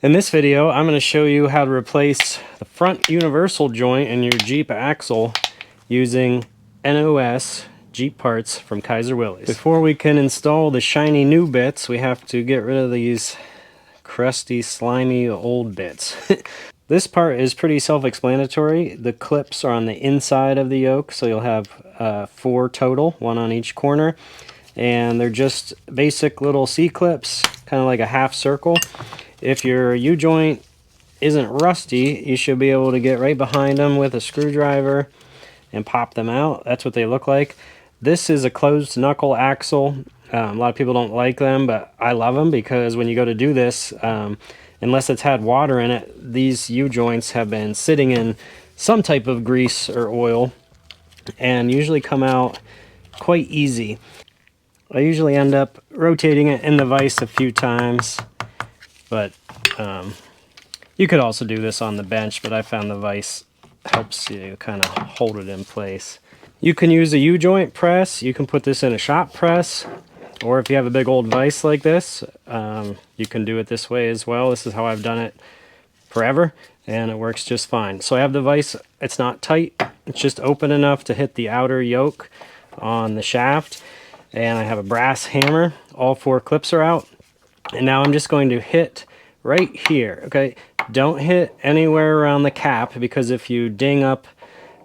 In this video, I'm going to show you how to replace the front universal joint in your Jeep axle using NOS Jeep parts from Kaiser Willys. Before we can install the shiny new bits, we have to get rid of these crusty, slimy old bits. This part is pretty self-explanatory. The clips are on the inside of the yoke, so you'll have 4 total, 1 on each corner. And they're just basic little C-clips, kind of like a half circle. If your U-joint isn't rusty, you should be able to get right behind them with a screwdriver and pop them out. That's what they look like. This is a closed knuckle axle. A lot of people don't like them, but I love them because when you go to do this, unless it's had water in it, these U-joints have been sitting in some type of grease or oil and usually come out quite easy. I usually end up rotating it in the vise a few times, but you could also do this on the bench, but I found the vise helps you kind of hold it in place. You can use a U-joint press. You can put this in a shop press, or if you have a big old vise like this, you can do it this way as well. This is how I've done it forever, and it works just fine. So I have the vise. It's not tight. It's just open enough to hit the outer yoke on the shaft, and I have a brass hammer. All 4 clips are out. And now I'm just going to hit right here, okay? Don't hit anywhere around the cap, because if you ding up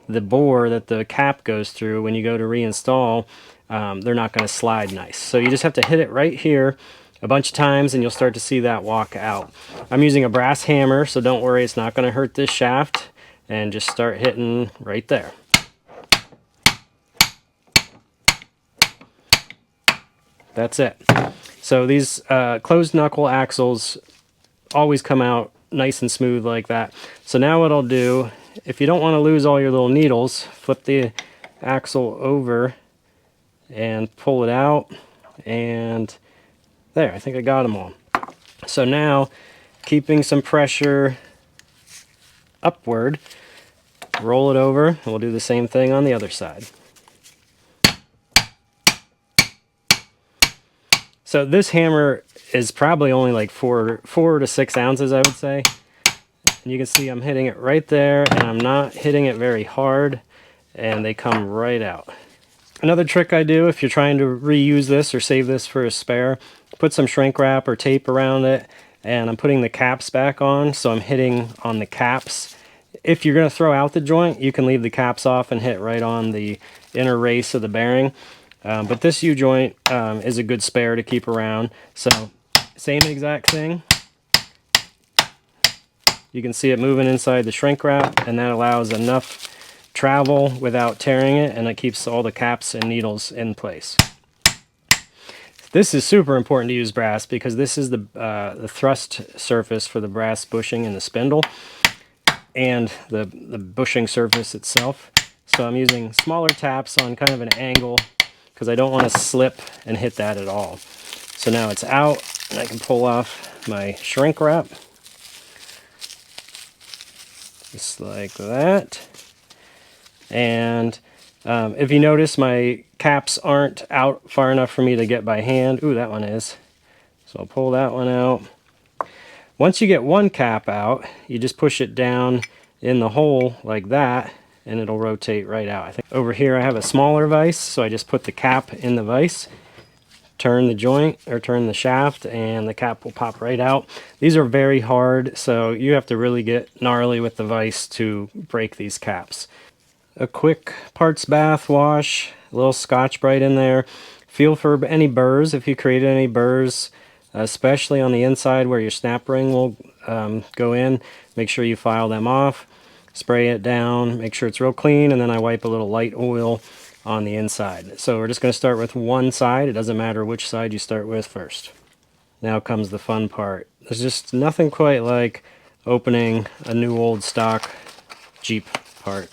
the bore that the cap goes through when you go to reinstall, they're not going to slide nice. So you just have to hit it right here a bunch of times and you'll start to see that walk out. I'm using a brass hammer, so don't worry, it's not going to hurt this shaft. And just start hitting right there. That's it. So these closed knuckle axles always come out nice and smooth like that. So now what I'll do, if you don't want to lose all your little needles, flip the axle over and pull it out, and there, I think I got them all. So now, keeping some pressure upward, roll it over, and we'll do the same thing on the other side. So this hammer is probably only like 4 to 6 ounces, I would say. And you can see I'm hitting it right there, and I'm not hitting it very hard, and they come right out. Another trick I do, if you're trying to reuse this or save this for a spare, put some shrink wrap or tape around it, and I'm putting the caps back on, so I'm hitting on the caps. If you're going to throw out the joint, you can leave the caps off and hit right on the inner race of the bearing. But this U-joint is a good spare to keep around. So same exact thing. You can see it moving inside the shrink wrap, and that allows enough travel without tearing it, and it keeps all the caps and needles in place. This is super important to use brass because this is the thrust surface for the brass bushing in the spindle and the bushing surface itself. So I'm using smaller taps on kind of an angle because I don't want to slip and hit that at all. So now it's out, and I can pull off my shrink wrap. Just like that. And if you notice, my caps aren't out far enough for me to get by hand. Ooh, that one is. So I'll pull that one out. Once you get one cap out, you just push it down in the hole like that, and it'll rotate right out. I think over here I have a smaller vise, so I just put the cap in the vise, turn the joint, or turn the shaft, and the cap will pop right out. These are very hard, so you have to really get gnarly with the vise to break these caps. A quick parts bath wash, a little Scotch-Brite in there. Feel for any burrs, if you created any burrs, especially on the inside where your snap ring will go in. Make sure you file them off. Spray it down, make sure it's real clean, and then I wipe a little light oil on the inside. So we're just going to start with one side. It doesn't matter which side you start with first. Now comes the fun part. There's just nothing quite like opening a new old stock Jeep part.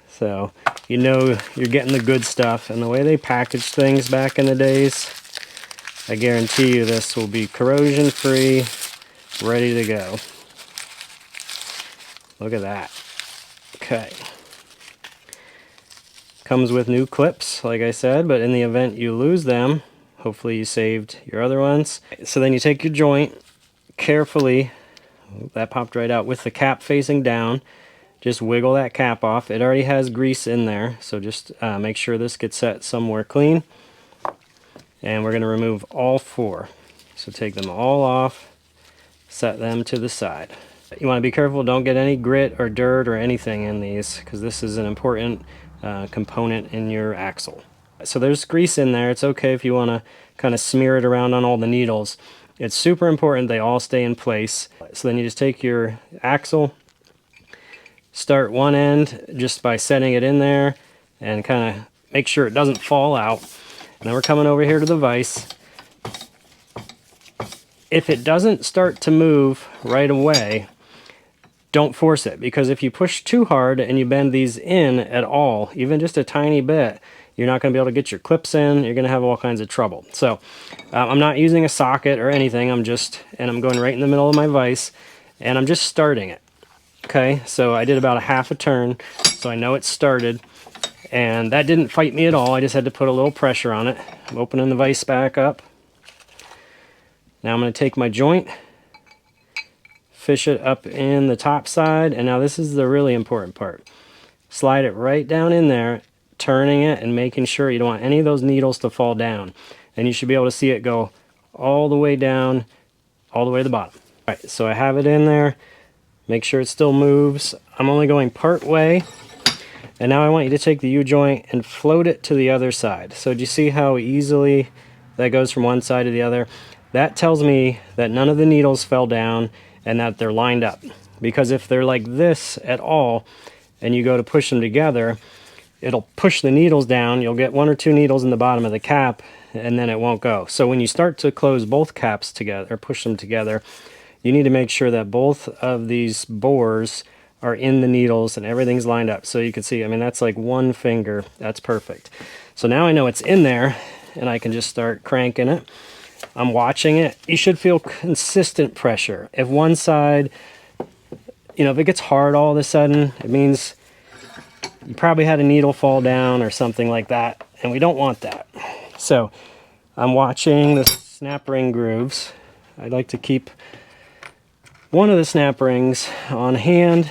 So you know you're getting the good stuff, and the way they packaged things back in the days, I guarantee you this will be corrosion free, ready to go. Look at that. Okay. Comes with new clips, like I said, but in the event you lose them, hopefully you saved your other ones. So then you take your joint, carefully, that popped right out, with the cap facing down, just wiggle that cap off. It already has grease in there, so just make sure this gets set somewhere clean. And we're going to remove all 4. So take them all off, set them to the side. You want to be careful, don't get any grit or dirt or anything in these, because this is an important component in your axle. So there's grease in there. It's okay if you want to kind of smear it around on all the needles. It's super important they all stay in place. So then you just take your axle, start one end just by setting it in there and kind of make sure it doesn't fall out. And then we're coming over here to the vise. If it doesn't start to move right away, don't force it, because if you push too hard and you bend these in at all, even just a tiny bit, you're not going to be able to get your clips in. You're going to have all kinds of trouble. So I'm not using a socket or anything. I'm going right in the middle of my vise, and I'm just starting it. Okay, so I did about a half a turn, so I know it started, and that didn't fight me at all. I just had to put a little pressure on it. I'm opening the vise back up. Now I'm going to take my joint, fish it up in the top side, and now this is the really important part. Slide it right down in there, turning it and making sure you don't want any of those needles to fall down. And you should be able to see it go all the way down, all the way to the bottom. All right, so I have it in there. Make sure it still moves. I'm only going part way. And now I want you to take the U-joint and float it to the other side. So do you see how easily that goes from one side to the other? That tells me that none of the needles fell down and that they're lined up. Because if they're like this at all, and you go to push them together, it'll push the needles down. You'll get 1 or 2 needles in the bottom of the cap, and then it won't go. So when you start to close both caps together, or push them together, you need to make sure that both of these bores are in the needles and everything's lined up. So you can see, I mean, that's like 1 finger. That's perfect. So now I know it's in there, and I can just start cranking it. I'm watching it. You should feel consistent pressure. If one side, if it gets hard all of a sudden, it means you probably had a needle fall down or something like that, and we don't want that. So I'm watching the snap ring grooves. I'd like to keep one of the snap rings on hand.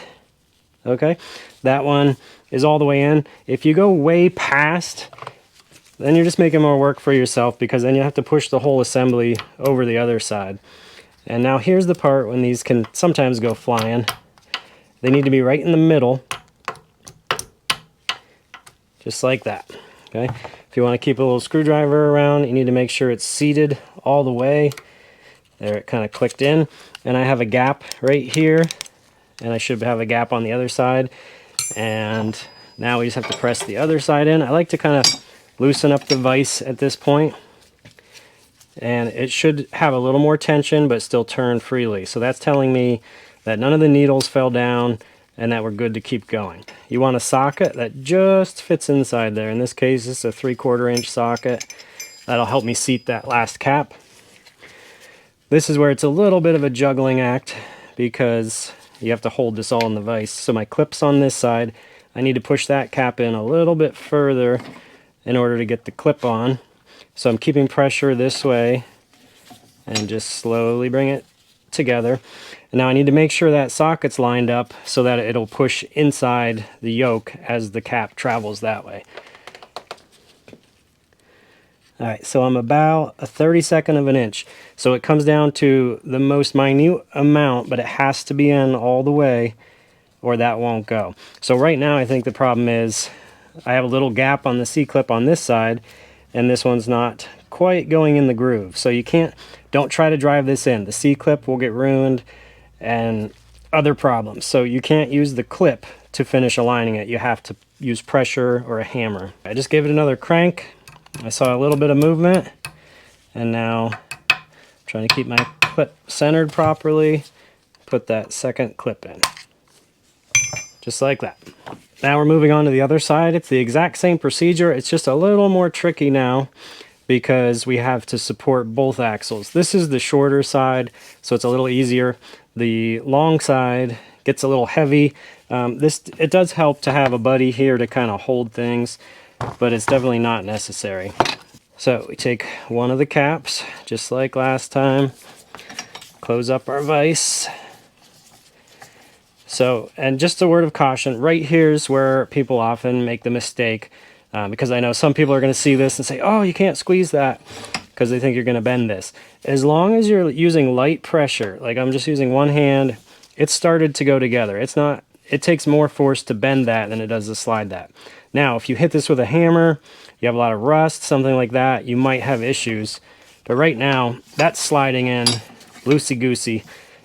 Okay, that one is all the way in. If you go way past, then you're just making more work for yourself, because then you have to push the whole assembly over the other side. And now here's the part when these can sometimes go flying. They need to be right in the middle, just like that. Okay, if you want to keep a little screwdriver around, you need to make sure it's seated all the way. There, it kind of clicked in, and I have a gap right here, and I should have a gap on the other side. And now we just have to press the other side in. I like to kind of loosen up the vise at this point, and it should have a little more tension but still turn freely. So that's telling me that none of the needles fell down and that we're good to keep going. You want a socket that just fits inside there. In this case, it's a 3/4 inch socket. That'll help me seat that last cap. This is where it's a little bit of a juggling act, because you have to hold this all in the vise. So my clip's on this side. I need to push that cap in a little bit further in order to get the clip on. So I'm keeping pressure this way and just slowly bring it together. And now I need to make sure that socket's lined up so that it'll push inside the yoke as the cap travels that way. All right, so I'm about a 32nd of an inch. So it comes down to the most minute amount, but it has to be in all the way or that won't go. So right now I think the problem is I have a little gap on the C-clip on this side, and this one's not quite going in the groove. So don't try to drive this in. The C-clip will get ruined and other problems. So you can't use the clip to finish aligning it. You have to use pressure or a hammer. I just gave it another crank. I saw a little bit of movement, and now I'm trying to keep my clip centered properly. Put that second clip in. Just like that. Now we're moving on to the other side. It's the exact same procedure. It's just a little more tricky now because we have to support both axles. This is the shorter side, so it's a little easier. The long side gets a little heavy. It does help to have a buddy here to kind of hold things, but it's definitely not necessary. So we take one of the caps, just like last time, Close up our vise. So, and just a word of caution, right here's where people often make the mistake, because I know some people are going to see this and say, oh, you can't squeeze that, because they think you're going to bend this. As long as you're using light pressure, like I'm just using one hand, it started to go together. It's not, it takes more force to bend that than it does to slide that. Now, if you hit this with a hammer, you have a lot of rust, something like that, you might have issues. But right now, that's sliding in loosey-goosey.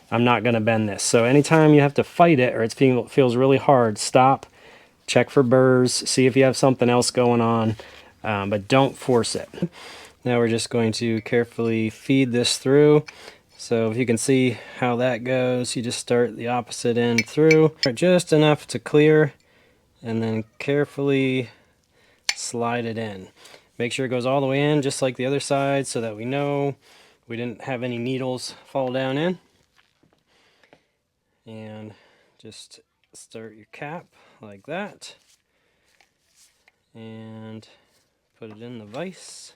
I'm not going to bend this. So anytime you have to fight it or it feels really hard, stop, check for burrs, see if you have something else going on, but don't force it. Now we're just going to carefully feed this through. So if you can see how that goes, you just start the opposite end through, just enough to clear, and then carefully slide it in. Make sure it goes all the way in, just like the other side, so that we know we didn't have any needles fall down in. And just start your cap like that and put it in the vise.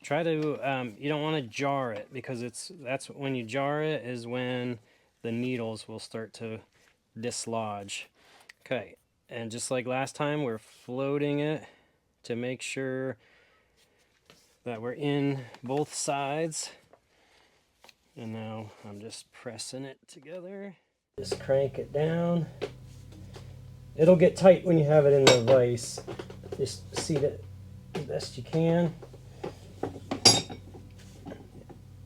Try to, you don't want to jar it, because that's when you jar it is when the needles will start to dislodge. Okay, and just like last time, we're floating it to make sure that we're in both sides. And now I'm just pressing it together. Just crank it down. It'll get tight when you have it in the vise. Just seat it the best you can.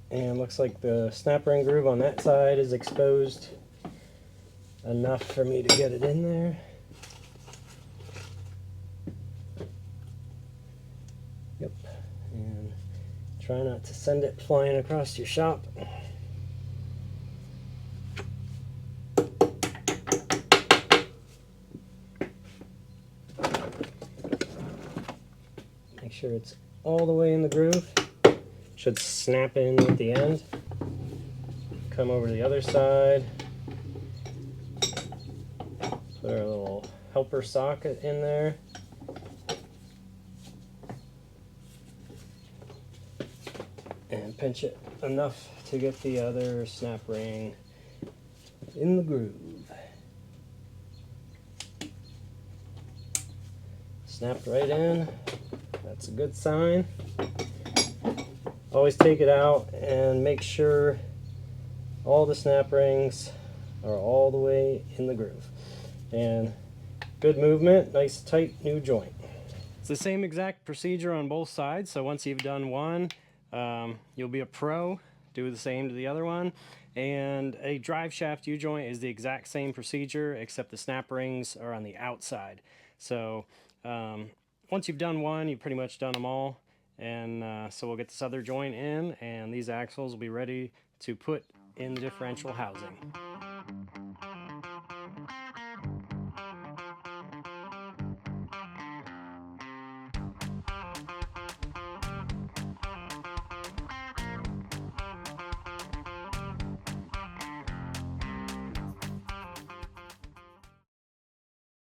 And looks like the snap ring groove on that side is exposed enough for me to get it in there. Yep. And try not to send it flying across your shop. Make sure it's all the way in the groove. Should snap in at the end. Come over to the other side. Put our little helper socket in there. And pinch it enough to get the other snap ring in the groove. Snapped right in. That's a good sign. Always take it out and make sure all the snap rings are all the way in the groove. And good movement, nice tight new joint. It's the same exact procedure on both sides, so once you've done one, you'll be a pro. Do the same to the other one. And a drive shaft U-joint is the exact same procedure, except the snap rings are on the outside. So once you've done one, you've pretty much done them all. And so we'll get this other joint in, and these axles will be ready to put in the differential housing.